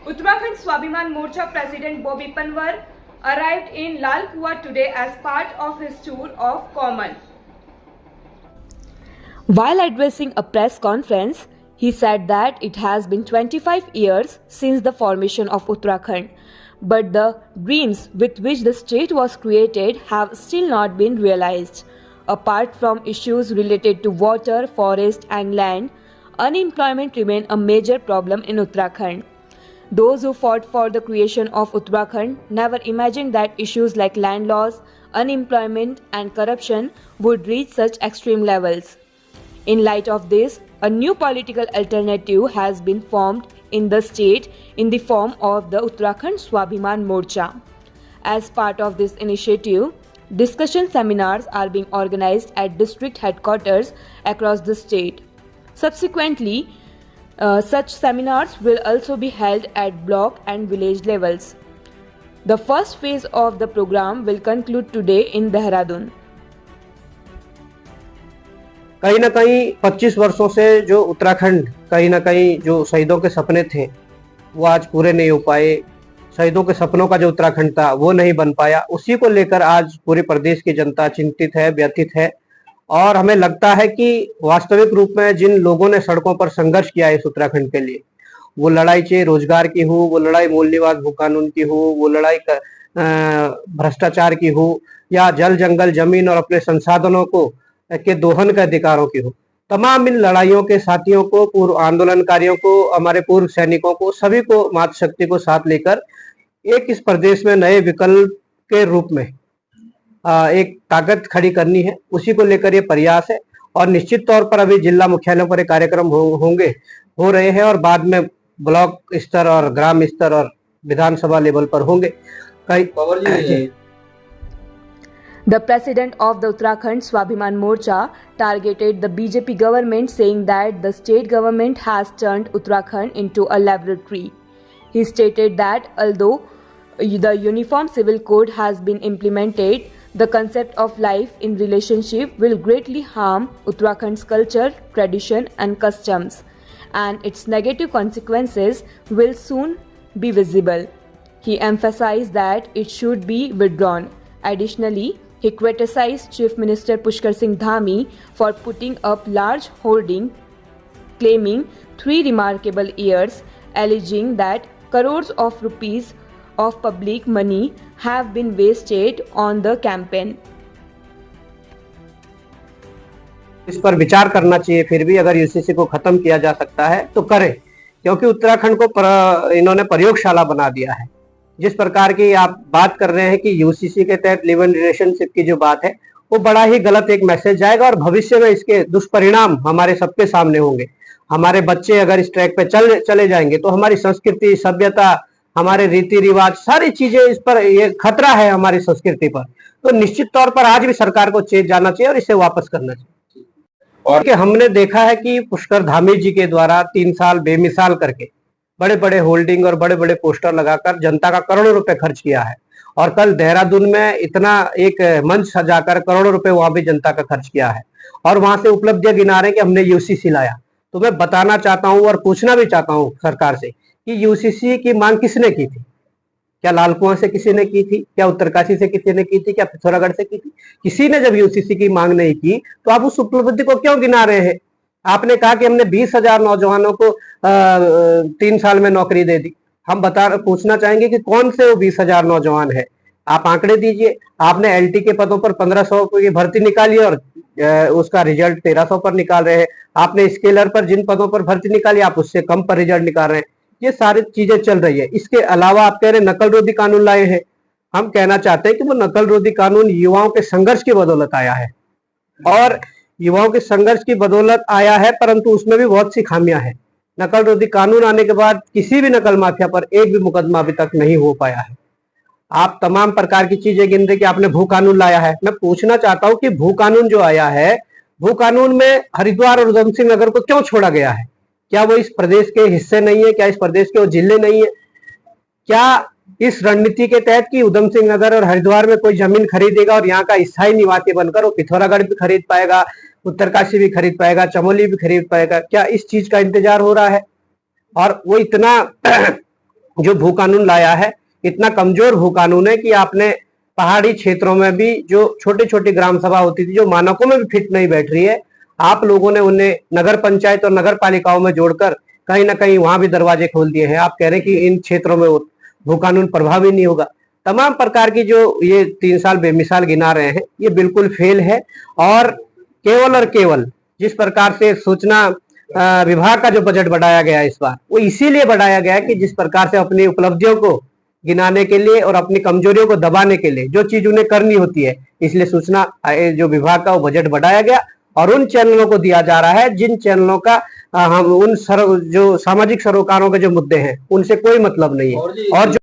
Uttarakhand Swabhiman Morcha President Bobby Panwar arrived in Lal Kuwa today as part of his tour of Common. While addressing a press conference, he said that it has been 25 years since the formation of Uttarakhand, but the dreams with which the state was created have still not been realized. Apart from issues related to water, forest and land, unemployment remains a major problem in Uttarakhand. Those who fought for the creation of Uttarakhand never imagined that issues like land loss, unemployment and corruption would reach such extreme levels. In light of this, a new political alternative has been formed in the state in the form of the Uttarakhand Swabhiman Morcha. As part of this initiative, discussion seminars are being organized at district headquarters across the state. Subsequently, such seminars will also be held at block and village levels. The first phase of the program will conclude today in Dehradun. कहीं ना कहीं 25 वर्षों से जो उत्तराखंड कहीं ना कहीं जो शहीदों के सपने थे वो आज पूरे नहीं हो पाए। शहीदों के सपनों का जो उत्तराखंड था वो नहीं बन पाया। उसी को लेकर आज पूरे प्रदेश की जनता चिंतित है, व्यथित है और हमें लगता है कि वास्तविक रूप में जिन लोगों ने सड़कों पर संघर्ष किया है इस उत्तराखंड के लिए, वो लड़ाई चाहे रोजगार की हो, वो लड़ाई मूल निवास भू कानून की हो, वो लड़ाई भ्रष्टाचार की हो या जल जंगल जमीन और अपने संसाधनों को के दोहन के अधिकारों की हो, तमाम इन लड़ाइयों के साथियों को, पूर्व आंदोलनकारियों को, हमारे पूर्व सैनिकों को, सभी को मातृशक्ति को साथ लेकर एक इस प्रदेश में नए विकल्प के रूप में एक ताकत खड़ी करनी है। उसी को लेकर ये प्रयास है और निश्चित तौर पर अभी जिला मुख्यालयों पर एक कार्यक्रम हो रहे हैं और बाद में ब्लॉक स्तर और ग्राम स्तर और विधानसभा लेवल पर होंगे। The president of the Uttarakhand Swabhiman Morcha targeted the BJP government, saying that the state government has turned Uttarakhand into a laboratory. He stated that although the Uniform Civil Code has been implemented, the concept of life in relationship will greatly harm Uttarakhand's culture, tradition and customs, and its negative consequences will soon be visible. He emphasized that it should be withdrawn. Additionally, he criticized Chief Minister Pushkar Singh Dhami for putting up large hoarding, claiming 3 remarkable years, alleging that crores of rupees of public money have been wasted on the campaign. इस पर विचार करना चाहिए। फिर भी अगर UCC को खत्म किया जा सकता है तो करें, क्योंकि उत्तराखंड को इन्होंने प्रयोगशाला बना दिया है। जिस प्रकार की आप बात कर रहे हैं कि यूसीसी के तहत लिव इन रिलेशनशिप की जो बात है वो बड़ा ही गलत एक मैसेज जाएगा और भविष्य में इसके दुष्परिणाम हमारे सबके सामने होंगे। हमारे बच्चे अगर इस ट्रैक पे चले जाएंगे तो हमारी संस्कृति, सभ्यता, हमारे रीति रिवाज, सारी चीजें इस पर ये खतरा है हमारी संस्कृति पर। तो निश्चित तौर पर आज भी सरकार को चेत जाना चाहिए और इसे वापस करना चाहिए। और कि हमने देखा है कि पुष्कर धामी जी के द्वारा 3 साल बेमिसाल करके बड़े बड़े होल्डिंग और बड़े बड़े पोस्टर लगाकर जनता का करोड़ों रुपए खर्च किया है और कल देहरादून में इतना एक मंच सजाकर करोड़ों रुपए वहां भी जनता का खर्च किया है और वहां से उपलब्धियां गिना रहे हैं कि हमने यूसीसी लाया। तो मैं बताना चाहता हूं और पूछना भी चाहता हूं सरकार से कि यूसीसी की मांग किसने की थी? क्या लाल कुआं से किसी ने की थी? क्या उत्तरकाशी से किसी ने की थी? क्या पिथौरागढ़ से की थी? किसी ने जब यूसीसी की मांग नहीं की तो आप उस उपलब्धि को क्यों गिना रहे हैं? आपने कहा कि हमने 20,000 नौजवानों को 3 साल में नौकरी दे दी। हम पूछना चाहेंगे कि कौन से वो 20,000 नौजवान है? आप आंकड़े दीजिए। आपने एलटी के पदों पर 1500 की भर्ती निकाली और उसका रिजल्ट 1300 पर निकाल रहे हैं। आपने स्केलर पर जिन पदों पर भर्ती निकाली आप उससे कम पर रिजल्ट निकाल रहे हैं। ये सारी चीजें चल रही है। इसके अलावा आप कह रहे नकल रोधी कानून लाए हैं। हम कहना चाहते हैं कि वो नकल रोधी कानून युवाओं के संघर्ष की बदौलत आया है और युवाओं के संघर्ष की बदौलत आया है, परंतु उसमें भी बहुत सी खामियां हैं। नकल रोधी कानून आने के बाद किसी भी नकल माफिया पर एक भी मुकदमा अभी तक नहीं हो पाया है। आप तमाम प्रकार की चीजें गिन रहे कि आपने भू कानून लाया है। मैं पूछना चाहता हूं कि भू कानून जो आया है, भू कानून में हरिद्वार और उधम सिंह नगर को क्यों छोड़ा गया है? क्या वो इस प्रदेश के हिस्से नहीं है? क्या इस प्रदेश के वो जिले नहीं है? क्या इस रणनीति के तहत कि उधम सिंह नगर और हरिद्वार में कोई जमीन खरीदेगा और यहाँ का स्थायी निवासी बनकर वो पिथौरागढ़ भी खरीद पाएगा, उत्तरकाशी भी खरीद पाएगा, चमोली भी खरीद पाएगा? क्या इस चीज का इंतजार हो रहा है? और वो इतना जो भू कानून लाया है इतना कमजोर भू कानून है कि आपने पहाड़ी क्षेत्रों में भी जो छोटी छोटी ग्राम सभा होती थी जो मानकों में भी फिट नहीं बैठ रही है, आप लोगों ने उन्हें नगर पंचायत और नगर पालिकाओं में जोड़कर कहीं ना कहीं वहां भी दरवाजे खोल दिए हैं। आप कह रहे हैं कि इन क्षेत्रों में भू कानून प्रभावी नहीं होगा। तमाम प्रकार की जो ये 3 साल बेमिसाल गिना रहे हैं ये बिल्कुल फेल है। और केवल जिस प्रकार से सूचना विभाग का जो बजट बढ़ाया गया इस बार, वो इसीलिए बढ़ाया गया है कि जिस प्रकार से अपनी उपलब्धियों को गिनाने के लिए और अपनी कमजोरियों को दबाने के लिए जो चीज उन्हें करनी होती है, इसलिए सूचना जो विभाग का वो बजट बढ़ाया गया और उन चैनलों को दिया जा रहा है जिन चैनलों का हम जो सामाजिक सरोकारों के जो मुद्दे हैं उनसे कोई मतलब नहीं है। और जो